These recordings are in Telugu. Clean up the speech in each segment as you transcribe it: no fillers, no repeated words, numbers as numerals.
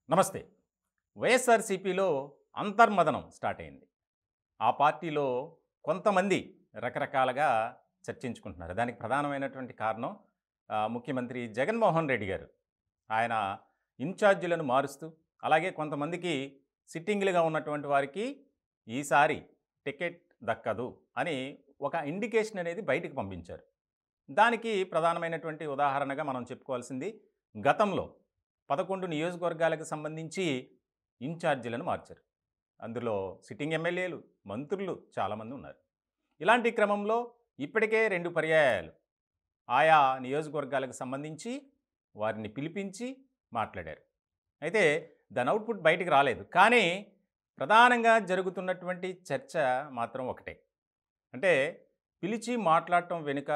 నమస్తే. వైఎస్ఆర్‌సీపీలో అంతర్మథనం స్టార్ట్ అయింది. ఆ పార్టీలో కొంతమంది రకరకాలుగా చర్చించుకుంటున్నారు. దానికి ప్రధానమైనటువంటి కారణం ముఖ్యమంత్రి జగన్మోహన్ రెడ్డి గారు. ఆయన ఇన్ఛార్జీలను మారుస్తూ, అలాగే కొంతమందికి సిట్టింగ్‌లుగా ఉన్నటువంటి వారికి ఈసారి టికెట్ దక్కదు అని ఒక ఇండికేషన్ అనేది బయటికి పంపించారు. దానికి ప్రధానమైనటువంటి ఉదాహరణగా మనం చెప్పుకోవాల్సింది గతంలో 11 నియోజకవర్గాలకు సంబంధించి ఇన్ఛార్జీలను మార్చారు. అందులో సిట్టింగ్ ఎమ్మెల్యేలు, మంత్రులు చాలామంది ఉన్నారు. ఇలాంటి క్రమంలో ఇప్పటికే 2 పర్యాయాలు ఆయా నియోజకవర్గాలకు సంబంధించి వారిని పిలిపించి మాట్లాడారు. అయితే దాని అవుట్‌పుట్ బయటికి రాలేదు. కానీ ప్రధానంగా జరుగుతున్నటువంటి చర్చ మాత్రం ఒకటే. అంటే పిలిచి మాట్లాడటం వెనుక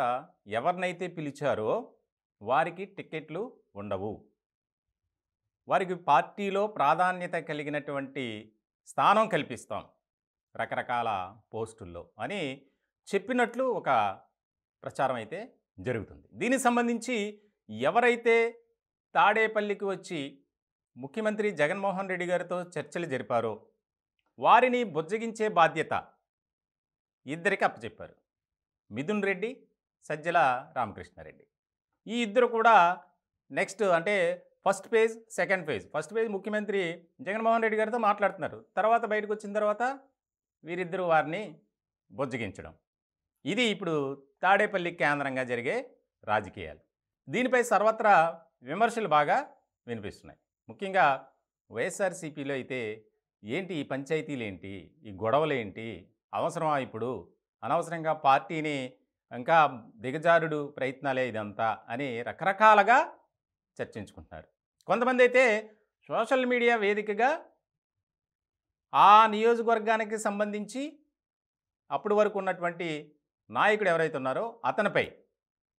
ఎవరినైతే పిలిచారో వారికి టికెట్లు ఉండవు. వారికి పార్టీలో ప్రాధాన్యత కలిగినటువంటి స్థానం కల్పిస్తాం రకరకాల పోస్టుల్లో అని చెప్పినట్లు ఒక ప్రచారం అయితే జరుగుతుంది. దీనికి సంబంధించి ఎవరైతే తాడేపల్లికి వచ్చి ముఖ్యమంత్రి జగన్మోహన్ రెడ్డి గారితో చర్చలు జరిపారో వారిని బుజ్జగించే బాధ్యత ఇద్దరికి అప్పచెప్పారు. మిథున్ రెడ్డి, సజ్జల రామకృష్ణారెడ్డి. ఈ ఇద్దరు కూడా నెక్స్ట్ అంటే first phase, second phase. First phase ముఖ్యమంత్రి జగన్మోహన్ రెడ్డి గారితో మాట్లాడుతున్నారు. తర్వాత బయటకు వచ్చిన తర్వాత వీరిద్దరూ వారిని బుజ్జగించడం. ఇది ఇప్పుడు తాడేపల్లి కేంద్రంగా జరిగే రాజకీయాలు. దీనిపై సర్వత్రా విమర్శలు బాగా వినిపిస్తున్నాయి. ముఖ్యంగా వైఎస్ఆర్‌సీపీలో అయితే ఏంటి ఈ పంచాయతీలేంటి, ఈ గొడవలేంటి, అవసరమా ఇప్పుడు, అనవసరంగా పార్టీని ఇంకా దిగజారుడు ప్రయత్నాలే ఇదంతా అని రకరకాలుగా చర్చించుకుంటున్నారు. కొంతమంది అయితే సోషల్ మీడియా వేదికగా ఆ నియోజకవర్గానికి సంబంధించి అప్పటి వరకు ఉన్నటువంటి నాయకుడు ఎవరైతే ఉన్నారో అతనిపై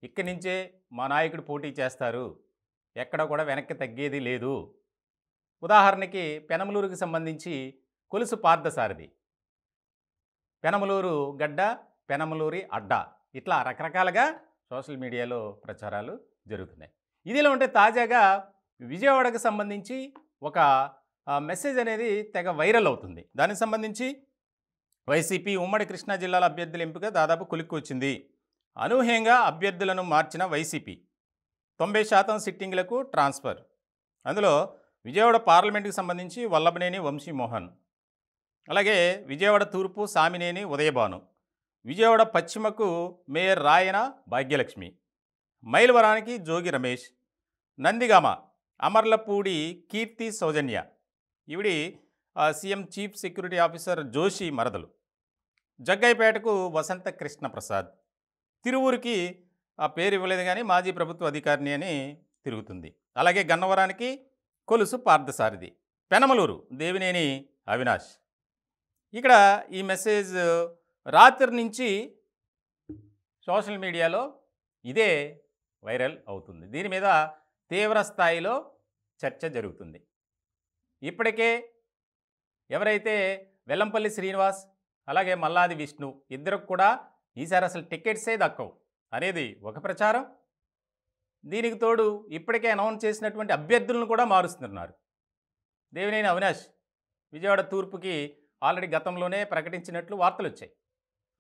ఇక్కడి నుంచే మా నాయకుడు పోటీ చేస్తారు, ఎక్కడ కూడా వెనక్కి తగ్గేది లేదు. ఉదాహరణకి పెనమలూరుకి సంబంధించి కొలుసు పార్థసారథి, పెనమలూరు గడ్డ, పెనమలూరి అడ్డ, ఇట్లా రకరకాలుగా సోషల్ మీడియాలో ప్రచారాలు జరుగుతున్నాయి. ఇదిలో ఉంటే తాజాగా విజయవాడకు సంబంధించి ఒక మెసేజ్ అనేది తెగ వైరల్ అవుతుంది. దానికి సంబంధించి వైసీపీ ఉమ్మడి కృష్ణా జిల్లాల అభ్యర్థుల ఎంపిక దాదాపు కొలిక్కి వచ్చింది. అనూహ్యంగా అభ్యర్థులను మార్చిన వైసీపీ 90% సిట్టింగ్లకు ట్రాన్స్ఫర్. అందులో విజయవాడ పార్లమెంటుకు సంబంధించి వల్లభనేని వంశీమోహన్, అలాగే విజయవాడ తూర్పు సామినేని ఉదయభాను, విజయవాడ పశ్చిమకు మేయర్ రాయన భాగ్యలక్ష్మి, మైలవరానికి జోగి రమేష్, నందిగామ అమర్లపూడి కీర్తి సౌజన్య, ఈవిడి CM chief security officer Joshi మరదలు, జగ్గైపేటకు వసంత కృష్ణ ప్రసాద్, తిరువూరుకి ఆ పేరు ఇవ్వలేదు కానీ మాజీ ప్రభుత్వ అధికారిని అని తిరుగుతుంది. అలాగే గన్నవరానికి కొలుసు పార్థసారథి, పెనమలూరు దేవినేని అవినాష్. ఇక్కడ ఈ మెసేజ్ రాత్రి నుంచి సోషల్ మీడియాలో ఇదే వైరల్ అవుతుంది. దీని మీద తీవ్ర స్థాయిలో చర్చ జరుగుతుంది. ఇప్పటికే ఎవరైతే వెల్లంపల్లి శ్రీనివాస్ అలాగే మల్లాది విష్ణు ఇద్దరికి కూడా ఈసారి అసలు టికెట్సే దక్కవు అనేది ఒక ప్రచారం. దీనికి తోడు ఇప్పటికే అనౌన్స్ చేసినటువంటి అభ్యర్థులను కూడా మారుస్తున్నారు. దేవినేని అవినాష్ విజయవాడ తూర్పుకి ఆల్రెడీ గతంలోనే ప్రకటించినట్లు వార్తలు వచ్చాయి.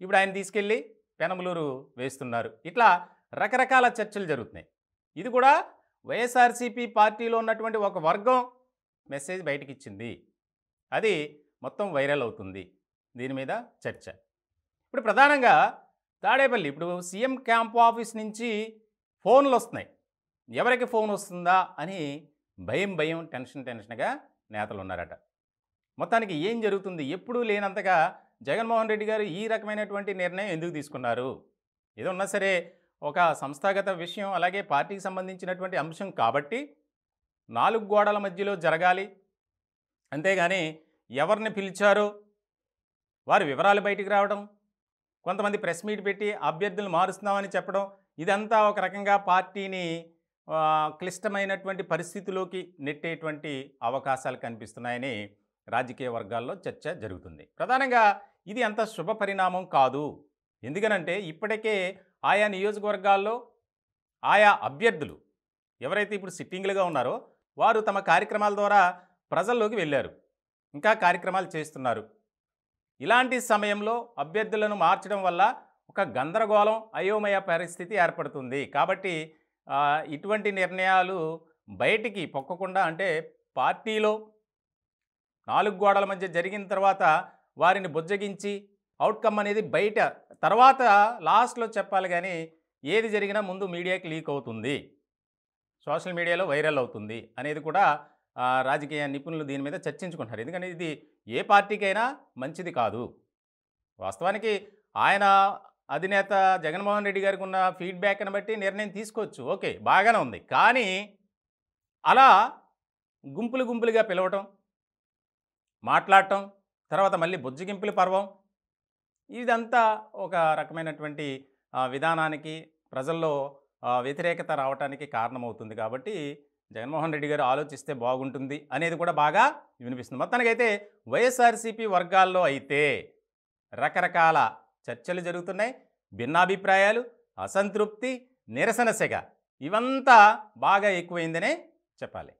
ఇప్పుడు ఆయన తీసుకెళ్ళి పెనమలూరు వేస్తున్నారు. ఇట్లా రకరకాల చర్చలు జరుగుతున్నాయి. ఇది కూడా వైఎస్ఆర్‌సీపీ పార్టీలో ఉన్నటువంటి ఒక వర్గం మెసేజ్ బయటకి ఇచ్చింది. అది మొత్తం వైరల్ అవుతుంది. దీని మీద చర్చ. ఇప్పుడు ప్రధానంగా తాడేపల్లి ఇప్పుడు సీఎం క్యాంప్ ఆఫీస్ నుంచి ఫోన్లు వస్తున్నాయి. ఎవరికి ఫోన్ వస్తుందా అని భయం టెన్షన్గా నేతలు ఉన్నారట. మొత్తానికి ఏం జరుగుతుంది, ఎప్పుడూ లేనంతగా జగన్మోహన్ రెడ్డి గారు ఈ రకమైనటువంటి నిర్ణయం ఎందుకు తీసుకున్నారు? ఏదో ఉన్నా సరే ఒక సంస్థాగత విషయం, అలాగే పార్టీకి సంబంధించినటువంటి అంశం కాబట్టి 4 గోడల మధ్యలో జరగాలి. అంతేగాని ఎవరిని పిలిచారో వారి వివరాలు బయటికి రావడం, కొంతమంది ప్రెస్ మీట్ పెట్టి అభ్యర్థులను మారుస్తున్నామని చెప్పడం, ఇదంతా ఒక రకంగా పార్టీని క్లిష్టమైనటువంటి పరిస్థితిలోకి నెట్టేటువంటి అవకాశాలు కనిపిస్తున్నాయని రాజకీయ వర్గాల్లో చర్చ జరుగుతుంది. ప్రధానంగా ఇది అంత శుభ పరిణామం కాదు. ఎందుకనంటే ఇప్పటికే ఆయా నియోజకవర్గాల్లో ఆయా అభ్యర్థులు ఎవరైతే ఇప్పుడు సిట్టింగ్లుగా ఉన్నారో వారు తమ కార్యక్రమాల ద్వారా ప్రజల్లోకి వెళ్ళారు, ఇంకా కార్యక్రమాలు చేస్తున్నారు. ఇలాంటి సమయంలో అభ్యర్థులను మార్చడం వల్ల ఒక గందరగోళం, అయోమయ పరిస్థితి ఏర్పడుతుంది. కాబట్టి ఇటువంటి నిర్ణయాలు బయటికి పొక్కకుండా, అంటే పార్టీలో 4 గోడల మధ్య జరిగిన తర్వాత వారిని బుజ్జగించి అవుట్‌కమ్ అనేది బయట తర్వాత లాస్ట్‌లో చెప్పాలి గానీ, ఏది జరిగినా ముందు మీడియాకి లీక్ అవుతుంది, సోషల్ మీడియాలో వైరల్ అవుతుంది అనేది కూడా రాజకీయ నిపుణులు దీని మీద చర్చించుకుంటున్నారు. ఎందుకంటే ఇది ఏ పార్టీకైనా మంచిది కాదు. వాస్తవానికి ఆయన అధినేత జగన్మోహన్ రెడ్డి గారికి ఉన్న ఫీడ్‌బ్యాక్‌ని బట్టి నిర్ణయం తీసుకోవచ్చు. ఓకే, బాగానే ఉంది. కానీ అలా గుంపులు గుంపులుగా పిలవటం, మాట్లాడటం, తర్వాత మళ్ళీ బుజ్జగింపుల పర్వం, ఇదంతా ఒక రకమైనటువంటి విధానానికి ప్రజల్లో వ్యతిరేకత రావటానికి కారణమవుతుంది. కాబట్టి జగన్మోహన్ రెడ్డి గారు ఆలోచిస్తే బాగుంటుంది అనేది కూడా బాగా వినిపిస్తుంది. మొత్తానికైతే వైఎస్ఆర్సీపీ వర్గాల్లో అయితే రకరకాల చర్చలు జరుగుతున్నాయి. భిన్నాభిప్రాయాలు, అసంతృప్తి, నిరసన సెగ ఇవంతా బాగా ఎక్కువైందనే చెప్పాలి.